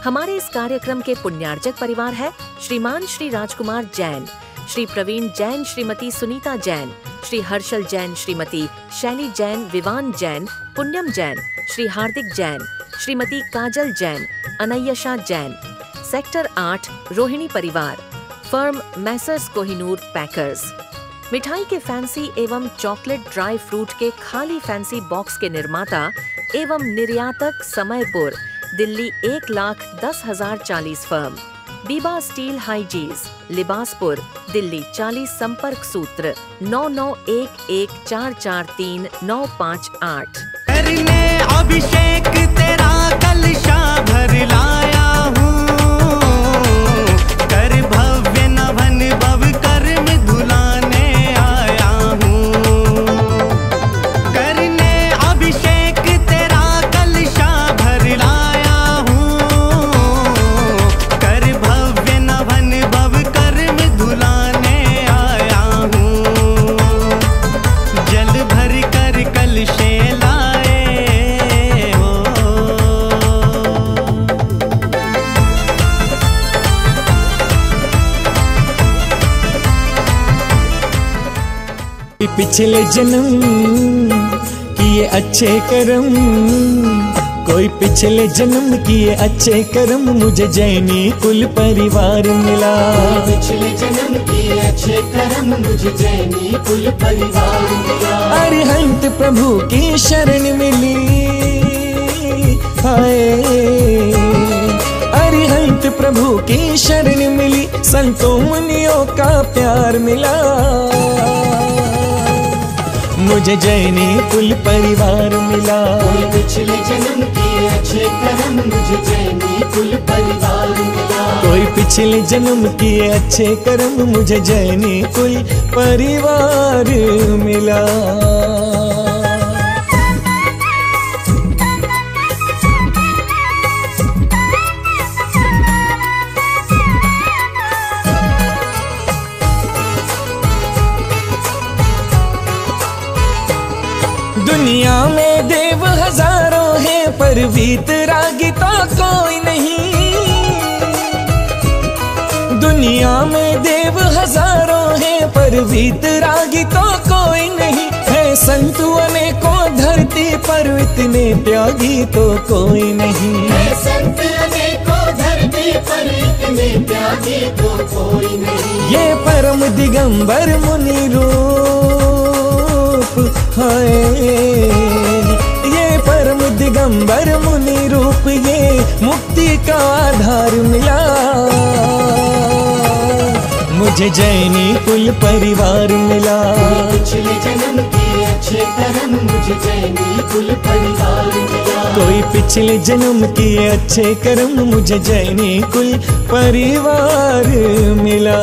हमारे इस कार्यक्रम के पुण्यार्जक परिवार है श्रीमान श्री राजकुमार जैन, श्री प्रवीण जैन, श्रीमती सुनीता जैन, श्री हर्षल जैन, श्रीमती शैली जैन, विवान जैन, पुण्यम जैन, श्री हार्दिक जैन, श्रीमती काजल जैन, अनय्यशा जैन। सेक्टर 8 रोहिणी परिवार, फर्म मैसर्स कोहिनूर पैकर्स। मिठाई के फैंसी एवं चॉकलेट ड्राई फ्रूट के खाली फैंसी बॉक्स के निर्माता एवं निर्यातक समयपुर, दिल्ली 1,10,040 फर्म। बीबा स्टील हाइजीज, लिबासपुर, दिल्ली 40 संपर्क सूत्र 9911443958। करने अभिषेक तेरा कलशा भर लाया हूँ, कर भव्य नभन भव कर्म धुलाने आया हूँ। करने अभिषेक तेरा कलशा भर लाया हूँ, कर भव्य नभन भव कर्म धुलाने आया हूँ। जल भर कर कलशे पिछले जन्म किए अच्छे कर्म, कोई पिछले जन्म किए अच्छे कर्म, मुझे जैनी कुल परिवार मिला। पिछले जन्म किए अच्छे कर्म, मुझे जैनी कुल परिवार मिला। अरिहंत प्रभु की शरण मिली, हाय अरिहंत प्रभु की शरण मिली, संतों मुनियों का प्यार मिला। मुझे जैनी कुल परिवार मिला। पिछले जन्म किए अच्छे कर्म, मुझे जैनी कुल परिवार मिला। कोई पिछले जन्म किए अच्छे कर्म, मुझे जैनी कुल परिवार मिला। दुनिया में देव हजारों हैं, पर वीतरागी तो कोई नहीं। दुनिया में देव हजारों हैं, पर वीतरागी तो कोई नहीं। है संत अनेकों धरती पर, इतने त्यागी तो कोई नहीं। है संत अनेकों धरती पर, इतने त्यागी तो कोई नहीं। ये परम दिगंबर मुनि रूप, हाय ये परम दिगंबर मुनि रूप, ये मुक्ति का आधार मिला। मुझे जैनी कुल परिवार मिला। पिछले जन्म किए अच्छे कर्म, मुझे जैनी कुल परिवार मिला। कोई पिछले जन्म किए अच्छे कर्म, मुझे जैनी कुल परिवार मिला।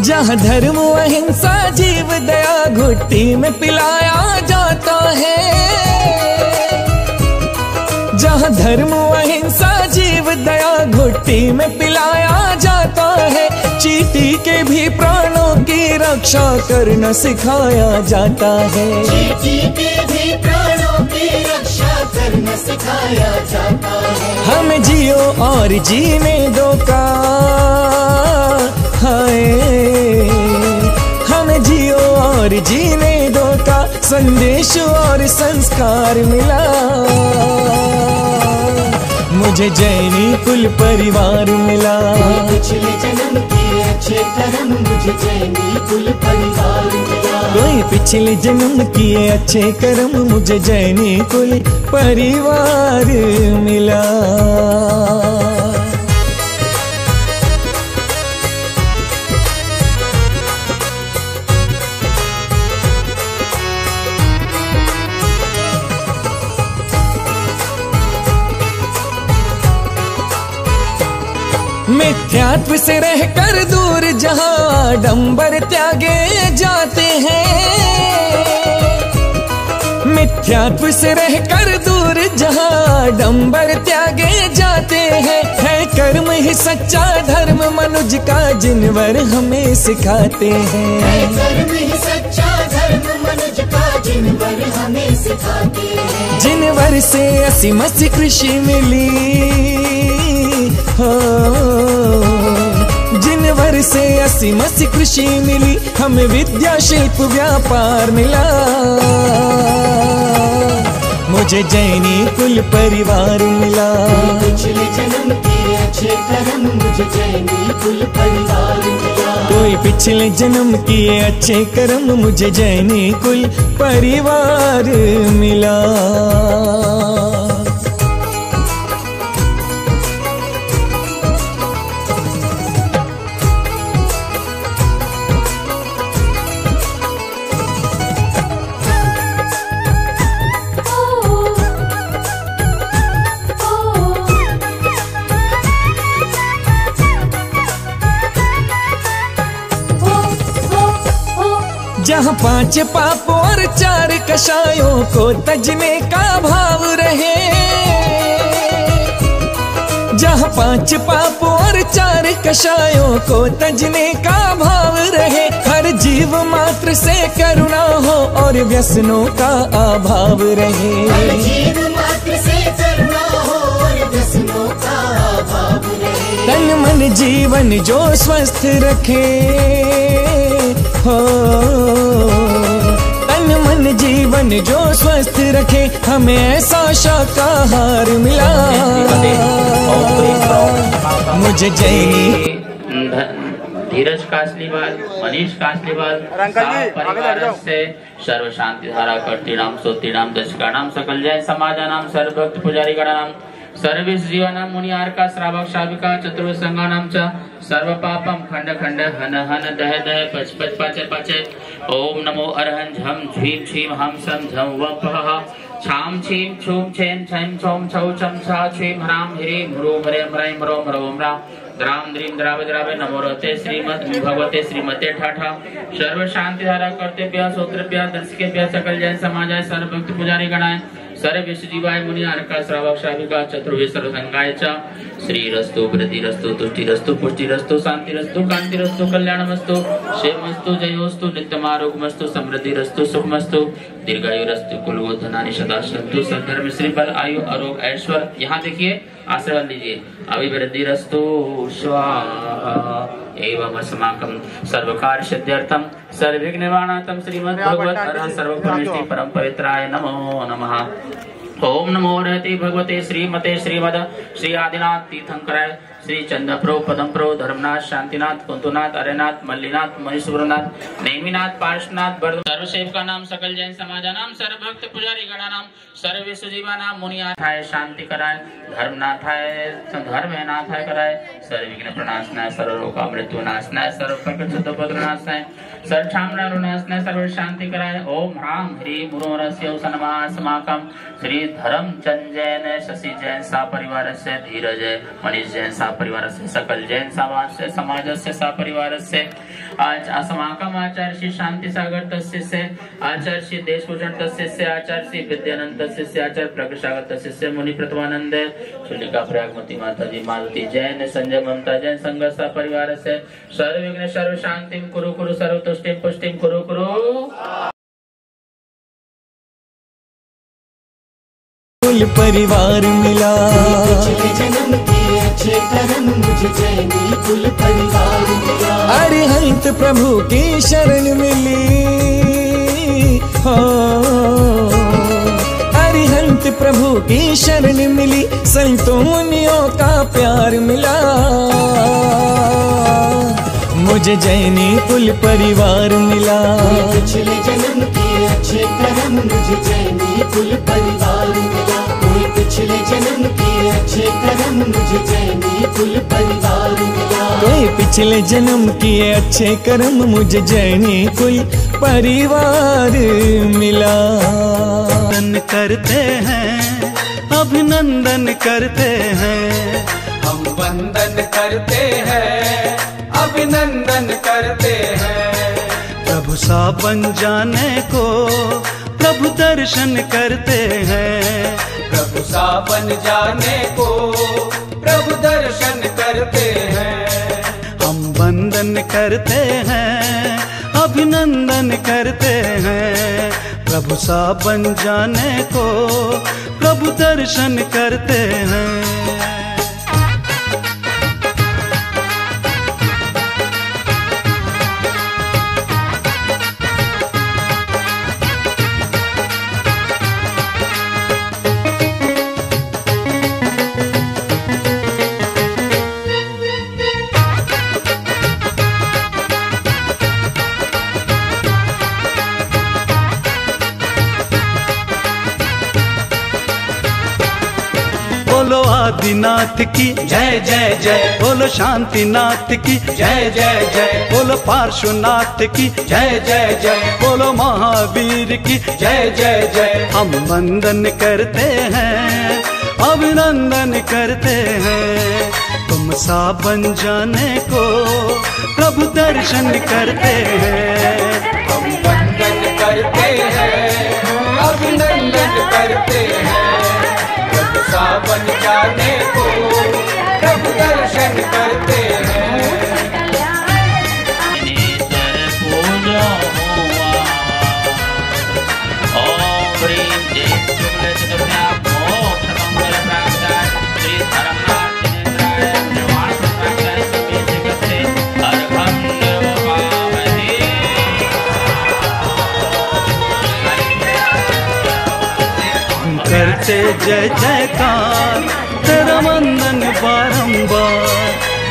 जहाँ धर्म अहिंसा जीव दया घुट्टी में पिलाया जाता है। जहाँ धर्म अहिंसा जीव दया घुट्टी में पिलाया जाता है। चींटी के भी प्राणों की रक्षा करना सिखाया जाता है। चींटी के भी प्राणों की रक्षा करना सिखाया जाता है। हमें जियो और जीने दो का, हाय हमें जियो और जीने दो का संदेश और संस्कार मिला। मुझे जैनी कुल परिवार मिला। पिछले जन्म किए अच्छे कर्म, मुझे जैनी कुल परिवार मिला। कोई पिछले जन्म किए अच्छे कर्म, मुझे जैनी कुल परिवार मिला। मिथ्यात्व से रहकर दूर जहाँ आडंबर त्यागे जाते हैं। मिथ्यात्व से रहकर दूर जहाँ डंबर त्यागे जाते हैं। है कर्म ही सच्चा धर्म मनुज का जिनवर हमें सिखाते हैं। कर्म ही सच्चा धर्म मनुज का जिनवर हमें सिखाते हैं। जिनवर से असीम सी कृषि मिली हो, जिनवर से असीम सी कृषि मिली, हमें विद्या शिल्प व्यापार मिला। मुझे जैनी कुल परिवार मिला। पिछले जन्म के अच्छे कर्म मुझे जैनी कुल परिवार मिला। कोई पिछले जन्म किए अच्छे कर्म मुझे जैनी कुल परिवार मिला। जहाँ 5 पाप और 4 कषायों को तजने का भाव रहे, जहाँ 5 पाप और 4 कषायों को तजने का भाव रहे। हर जीव मात्र से करुणा हो और व्यसनों का अभाव रहे। हर जीव मात्र से करुणा हो और व्यसनों का अभाव रहे। तन मन जीवन जो स्वस्थ रखे हो, तन मन जीवन जो स्वस्थ रखे, हमें ऐसा शाकाहार मिला। मुझे जैनी धीरज कासलीवाल, मनीष कासलीवाल परिवार से सर्व शांति धारा कर्तीनाम स्तोत्रीनाम दशकानाम सकल जय समाजानाम सर्व भक्त पुजारी गणानाम सर्विस जीवनाम मुनियार का श्रावक श्राविका चतुर्थ संगानाम च सर्व पापम खंड खंड हन हन दह दह पच पच पाचे पाचे। ओम नमो अरहं झम झीम छीम हम सम झम व पह छाम छीम छूम छेम छम छोम छौ छम छा छीम हराम हिरीम ह्रूम हरेम ह्रैम ह्रोम ह्रोम रा द्राम द्रीम द्रावे द्रावे नमो रते श्रीमद भगवते श्रीमते ठाठा सर्व शांति धारा कर्तव्य सूत्रभ्य दर्शकेभ्य सकल जैन समाजाय सर्व भक्त पुजारी गणाय सर्व विश्व जीवाय मुनि अर्का श्रावक श्राविका चतुर्वे सर्व संगाय च श्रीरस्तु वृद्धिरस्तु तुष्टिरस्तु पुष्टिरस्तु शांतिरस्तु कांतिरस्तु कल्याणमस्तु क्षेमस्तु जयोस्तु नित्यमारोग्यमस्तु समृद्धिरस्तु सुखमस्तु दीर्घायुरस्तु कुलगोधनानि सदा सन्तु सद्धर्म श्री बल आयु आरोग्य ऐश्वर्य। यहाँ देखिए आशीर्वाद लीजिए। अभिवृद्धिरस्तु स्वाहा एवं अस्माकं सर्वकार्य सिद्ध्यर्थं सर्वविघ्न निवारणार्थं श्रीमद् भगवत अरहं सर्वपरमेष्टि परम पवित्राय नमो नमः। ओम नमो रहते भगवते श्रीमते श्रीमद श्री आदिनाथ तीर्थंकराय श्री चंद्रप्रो पदमप्रो धर्मनाथ शांतिनाथ कुंतुनाथ अरेनाथ मल्लीनाथ महेश्वरनाथ नेमिनाथ पार्श्वनाथ सर्व सेवका नाम सकल जैन समाजा नाम सर्व भक्त पुजारी गणा नाम सर्व विश्व जीवा नाम मुनियाथाय शांति कराय धर्मनाथाय धर्मनाथाय कराय सर्व विघ्न प्रणाशनाय सर्व रोगा मृत्यु नाशनाय सर्व प्रकृत शुद्ध पद्रनाशनाय सर्व छामना रुनाशनाय सर्व शांति कराय। ओम ह्रां ह्रीं मुरोरस्य समाकम श्री धर्म चंद जैन शशि जैन सा परिवार से धीरज मनीष जैन सा परिवार से सकल जैन समाज से सा परिवार से आज अस्माकम आचार्य श्री शांति सागर तस्य से आचार्य श्री देशभूषण तस्य से आचार्य श्री विद्यानंद तस्य से आचार्य प्रगसागर तस्य से मुनि प्रथमानंद शुलिका प्रयागमती माता जी मालती जैन संजय ममता जैन संघ सा परिवार से सर्व विघ्न सर्व शांति कुरु कुरु सर्व तुष्टिम पुष्टिम कुरु कुरु। परिवार मिला। पिछले जन्म के अच्छे कर्म मुझे जैनी कुल परिवार मिला। अरिहंत प्रभु की शरण मिली हो, अरिहंत प्रभु की शरण मिली, संतों मुनियों का प्यार मिला। मुझे जैनी कुल परिवार मिला। पिछले जन्म के अच्छे कर्म मुझे जैनी कुल परिवार मिला। पिछले जन्म के अच्छे कर्म मुझे जैनी कुल परिवार मिला। कोई पिछले जन्म किए अच्छे कर्म मुझे जैनी कुल परिवार मिला। अभिनंदन करते हैं, अभिनंदन करते हैं, हम वंदन करते हैं, अभिनंदन करते हैं। प्रभु सा बन जाने को, प्रभु प्रभु दर्शन करते हैं। प्रभु सा बन जाने को प्रभु दर्शन करते हैं। हम वंदन करते हैं, अभिनंदन करते हैं। प्रभु सा बन जाने को प्रभु दर्शन करते हैं। बोलो आदिनाथ की जय जय जय, बोलो शांतिनाथ की जय जय जय, बोलो पार्श्वनाथ की जय जय जय, बोलो महावीर की जय जय जय। हम वंदन करते हैं, अभिनंदन करते हैं। तुम सा बन जाने को प्रभु दर्शन करते हैं। हम वंदन करते हैं, अभिनंदन करते हैं। प्रभु सा बन जाने को प्रभु दर्शन करते हैं। पूजा हुआ ओम ह्रीं जय शुक्ल चतुर्भ्याम मोक्ष मंगल प्राप्ताय श्री धर्मनाथ नेत्राय निर्वाण प्राप्ताय सभी जगते अर्घं निर्वपामहे। करते जय जयकार, तेरा वंदन बारंबार,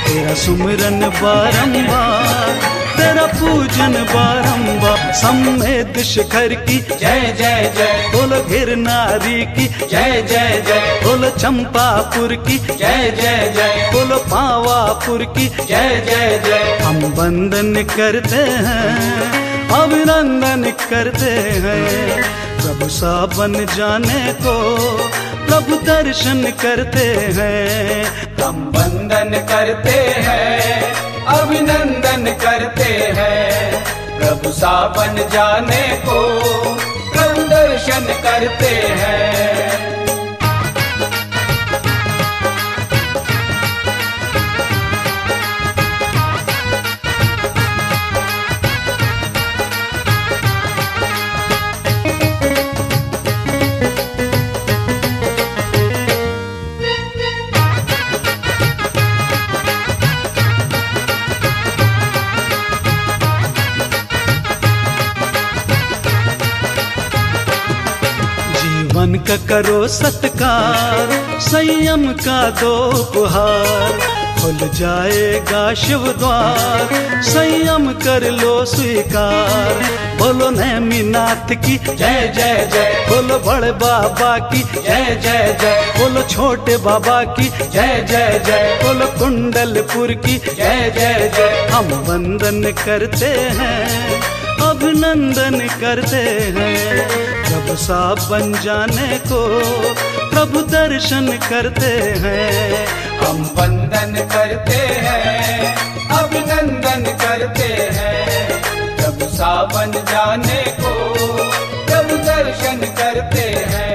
तेरा सुमिरन बारंबार, तेरा पूजन बारंबार। समेत शिखर की जय जय जय, बोलो गिरनारी की जय जय जय, बोलो चंपापुर की जय जय जय, बोलो पावापुर की जय जय जय। हम वंदन करते हैं, अभिनंदन करते हैं। प्रभु सा बन जाने को प्रभु दर्शन करते हैं। हम वंदन करते हैं, अभिनंदन करते हैं। प्रभु सा बन जाने को प्रभु दर्शन करते हैं। जीवन का करो सत्कार, संयम का दो उपहार। खुल जाएगा शिव द्वार, संयम कर लो स्वीकार। बोलो नेमिनाथ की जय जय जय, बोलो बड़े बाबा की जय जय जय, बोलो छोटे बाबा की जय जय जय, बोलो कुंडलपुर की जय जय जय। हम वंदन करते हैं, अभिनंदन करते हैं। प्रभु सा बन जाने को प्रभु दर्शन करते हैं। हम वंदन करते हैं, अभिनंदन करते हैं। प्रभु सा बन जाने को प्रभु दर्शन करते हैं।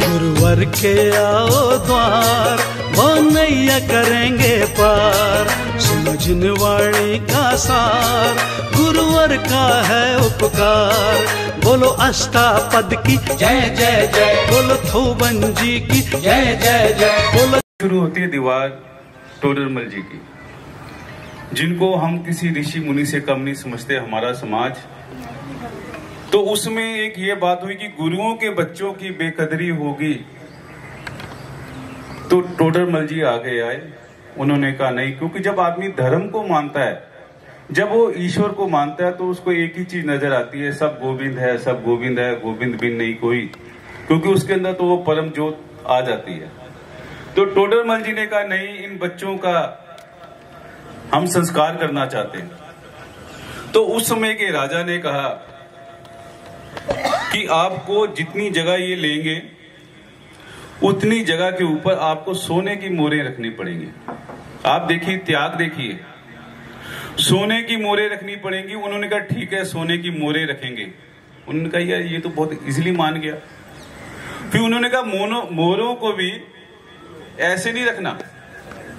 गुरुवर के आओ द्वार, वो नैया करेंगे पार। सुनो जिनवाणी का सार, गुरुवर का है उपकार। बोलो अष्टापद की जय जय जय, बोलो थोबन जी की जय जय जय। बोलो। शुरू होती है दीवार टोडरमल जी की, जिनको हम किसी ऋषि मुनि से कम नहीं समझते हमारा समाज। तो उसमें एक ये बात हुई कि गुरुओं के बच्चों की बेकदरी होगी, तो टोडरमल जी आगे आए। उन्होंने कहा नहीं, क्योंकि जब आदमी धर्म को मानता है, जब वो ईश्वर को मानता है, तो उसको एक ही चीज नजर आती है, सब गोविंद है, सब गोविंद है, गोविंद बिन नहीं कोई, क्योंकि उसके अंदर तो वो परम ज्योत आ जाती है। तो टोडरमल जी ने कहा नहीं, इन बच्चों का हम संस्कार करना चाहते हैं। तो उस समय के राजा ने कहा कि आपको जितनी जगह ये लेंगे उतनी जगह के ऊपर आपको सोने की मोहरें रखनी पड़ेंगी। आप देखिए, त्याग देखिए, सोने की मोहरें रखनी पड़ेंगी। उन्होंने कहा ठीक है, सोने की मोहरें रखेंगे। उन्होंने कहा यार ये तो बहुत इजीली मान गया। फिर उन्होंने कहा मोहरों को भी ऐसे नहीं रखना,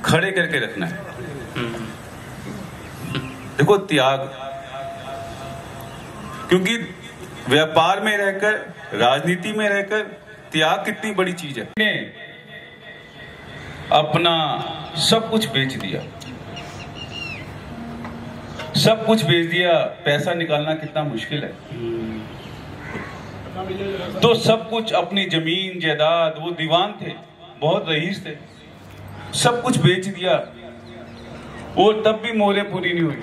खड़े करके रखना है। देखो त्याग, क्योंकि व्यापार में रहकर, राजनीति में रहकर त्याग कितनी बड़ी चीज है। ने अपना सब कुछ बेच दिया, सब कुछ बेच दिया। पैसा निकालना कितना मुश्किल है। तो सब कुछ, अपनी जमीन जायदाद, वो दीवान थे, बहुत रईस थे, सब कुछ बेच दिया और तब भी मोहरें पूरी नहीं हुई।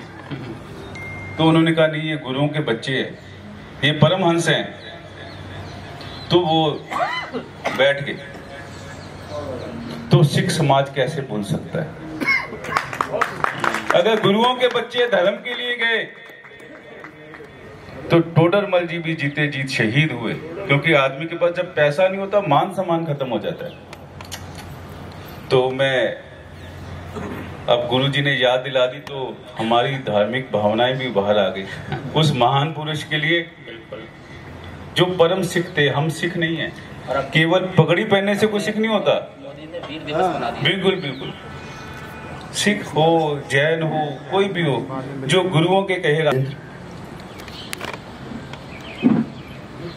तो उन्होंने कहा नहीं, ये गुरुओं के बच्चे हैं, ये परमहंस हैं। तो वो बैठ गए। तो सिख समाज कैसे बोल सकता है? अगर गुरुओं के बच्चे धर्म के लिए गए तो टोडरमल जी भी जीते जीत शहीद हुए, क्योंकि आदमी के पास जब पैसा नहीं होता मान सम्मान खत्म हो जाता है। तो मैं, अब गुरु जी ने याद दिला दी तो हमारी धार्मिक भावनाएं भी बाहर आ गई। उस महान पुरुष के लिए जो परम सिख थे, हम सिख नहीं है, केवल पगड़ी पहनने से कोई सिख नहीं होता। बिल्कुल बिल्कुल, सिख हो, जैन हो, कोई भी हो, जो गुरुओं के कहेगा।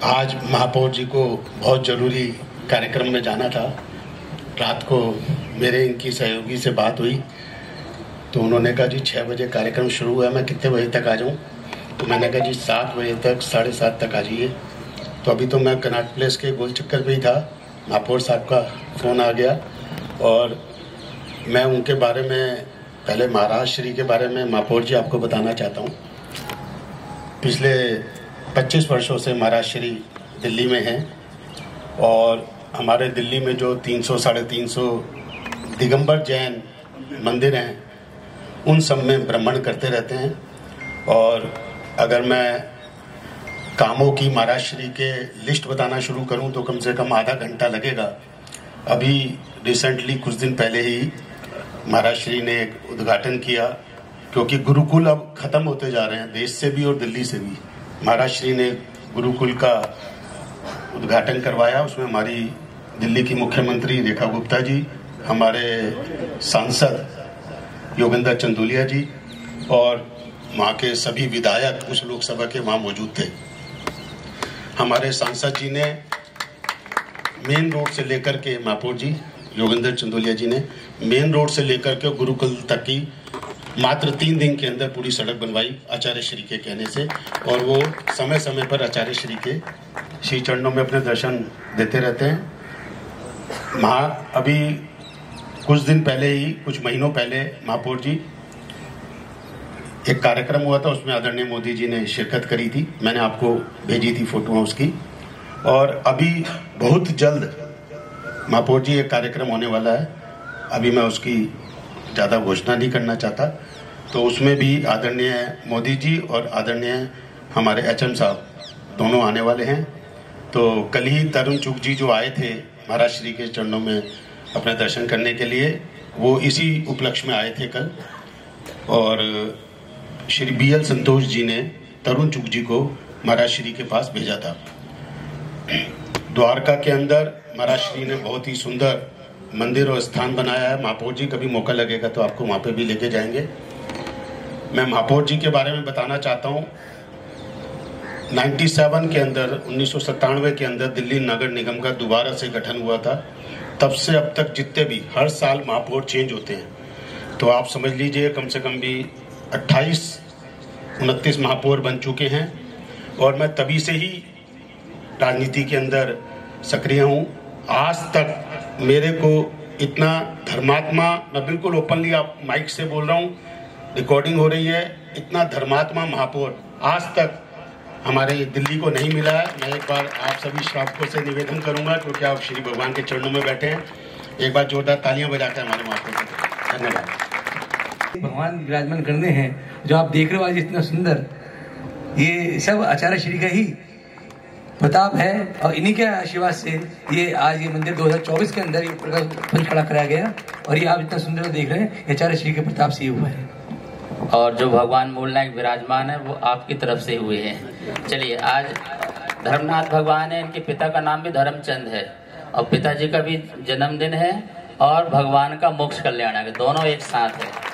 आज महापौर जी को बहुत जरूरी कार्यक्रम में जाना था। रात को मेरे इनकी सहयोगी से बात हुई तो उन्होंने कहा जी 6 बजे कार्यक्रम शुरू हुआ है, मैं कितने बजे तक आ जाऊं? तो मैंने कहा जी 7 बजे तक, 7:30 तक आ जाइए। तो अभी तो मैं कनॉट प्लेस के गोल चक्कर पे ही था, महापौर साहब का फ़ोन आ गया और मैं उनके बारे में, पहले महाराज श्री के बारे में महापौर जी आपको बताना चाहता हूँ। पिछले 25 वर्षों से महाराज श्री दिल्ली में हैं और हमारे दिल्ली में जो 300-350 दिगंबर जैन मंदिर हैं उन सब में भ्रमण करते रहते हैं। और अगर मैं कामों की महाराज श्री के लिस्ट बताना शुरू करूं तो कम से कम आधा घंटा लगेगा। अभी रिसेंटली कुछ दिन पहले ही महाराज श्री ने एक उद्घाटन किया, क्योंकि गुरुकुल अब खत्म होते जा रहे हैं, देश से भी और दिल्ली से भी। महाराज श्री ने गुरुकुल का उद्घाटन करवाया। उसमें हमारी दिल्ली की मुख्यमंत्री रेखा गुप्ता जी, हमारे सांसद योगेंद्र चंदोलिया जी और वहाँ के सभी विधायक उस लोकसभा के वहाँ मौजूद थे। हमारे सांसद जी ने मेन रोड से लेकर के, महापौर जी योगेंद्र चंदोलिया जी ने मेन रोड से लेकर के गुरुकुल तक की मात्र 3 दिन के अंदर पूरी सड़क बनवाई आचार्य श्री के कहने से। और वो समय समय पर आचार्य श्री के श्री चरणों में अपने दर्शन देते रहते हैं। अभी कुछ दिन पहले ही, कुछ महीनों पहले महापौर जी एक कार्यक्रम हुआ था, उसमें आदरणीय मोदी जी ने शिरकत करी थी। मैंने आपको भेजी थी फोटो उसकी। और अभी बहुत जल्द महापौर जी एक कार्यक्रम होने वाला है, अभी मैं उसकी ज़्यादा घोषणा नहीं करना चाहता। तो उसमें भी आदरणीय मोदी जी और आदरणीय हमारे HM साहब दोनों आने वाले हैं। तो कल ही तरुण चुग जी जो आए थे महाराज श्री के चरणों में अपने दर्शन करने के लिए, वो इसी उपलक्ष्य में आए थे कल। और श्री BL संतोष जी ने तरुण चुग जी को महाराज श्री के पास भेजा था। द्वारका के अंदर महाराज श्री ने बहुत ही सुंदर मंदिर और स्थान बनाया है। महापौर जी कभी मौका लगेगा तो आपको वहाँ पे भी लेके जाएंगे। मैं महापौर जी के बारे में बताना चाहता हूँ। 97 के अंदर, 1997 के अंदर दिल्ली नगर निगम का दोबारा से गठन हुआ था। तब से अब तक जितने भी हर साल महापौर चेंज होते हैं, तो आप समझ लीजिए कम से कम भी 28-29 महापौर बन चुके हैं। और मैं तभी से ही राजनीति के अंदर सक्रिय हूँ। आज तक मेरे को इतना धर्मात्मा, मैं बिल्कुल ओपनली आप माइक से बोल रहा हूँ, रिकॉर्डिंग हो रही है, इतना धर्मात्मा महापौर आज तक हमारे दिल्ली को नहीं मिला है। मैं एक बार आप सभी श्रावकों से निवेदन करूंगा, क्योंकि आप श्री भगवान के चरणों में बैठे हैं, एक बार जोरदार तालियां बजाकर हमारे महापौर को धन्यवाद। भगवान विराजमान करने हैं जो आप देख रहे हो आज इतना सुंदर, ये सब आचार्य श्री का ही प्रताप है और इन्हीं के आशीर्वाद से ये आज ये मंदिर 2024 के अंदर ये प्रकल्प खड़ा कराया गया और ये आप इतना सुंदर देख रहे हैं, आचार्य श्री के प्रताप से ही हुआ है। और जो भगवान मूल नायक विराजमान है वो आपकी तरफ से हुए हैं। चलिए, आज धर्मनाथ भगवान है, इनके पिता का नाम भी धर्मचंद है और पिताजी का भी जन्मदिन है और भगवान का मोक्ष कल्याण है, दोनों एक साथ है।